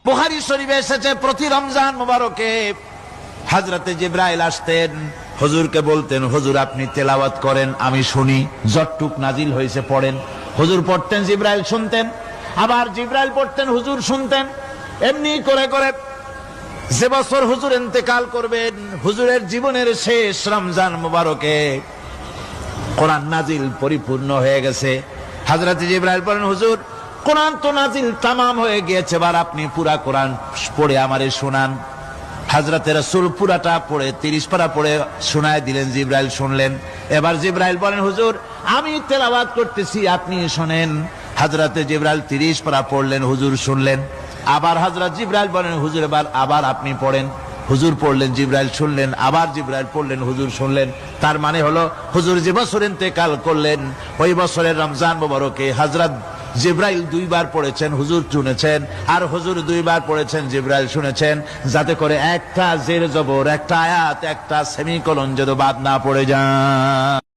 বুখারী শরীফে এসেছে প্রতি রমজান মুবারকে হযরতে জিবরাইল আসতেন, হুজুরকে বলতেন, হুজুর আপনি তেলাওয়াত করেন, আমি শুনি, যতটুক নাজিল হয়েছে পড়েন। হুজুর পড়তেন, জিবরাইল শুনতেন, আবার জিবরাইল পড়তেন, হুজুর শুনতেন। এমনি করে করে যে বছর হুজুর ইন্তেকাল করবেন, হুজুরের জীবনের শেষ রমজান মুবারকে কোরআন নাজিল পরিপূর্ণ হয়ে গেছে। হযরত জিবরাইল বলেন, হুজুর কোরআন তো নাজিল তামাম হয়ে গিয়েছে, এবার আপনি পুরা কোরআন পড়ে আমারে শোনান। হযরতে রাসূল পুরাটা পড়ে 30 পারা পড়ে শোনায় দিলেন, জিবরাইল শুনলেন। এবার জিবরাইল বলেন, হুজুর আমি তেলাওয়াত করতেছি, আপনি শোনেন। হযরতে জিবরাইল 30 পারা পড়লেন, হুজুর শুনলেন। আবার হযরত জিবরাইল বলেন, হুজুর এবার আবার আপনি পড়েন। হুজুর পড়লেন, জিবরাইল শুনলেন, আবার জিবরাইল পড়লেন, হুজুর শুনলেন। তার মানে হলো হুজুর যে বছর ইন্তেকাল করলেন, ওই বছরের রমজান মুবারকে হযরত জিবরাইল 2 বার পড়েছেন, হুজুর শুনেছেন, আর হুজুর 2 বার পড়েছেন, জিবরাইল শুনেছেন, যাতে করে একটা জের জবর, একটা আয়াত, একটা সেমিকোলন যেন বাদ না পড়ে যায়।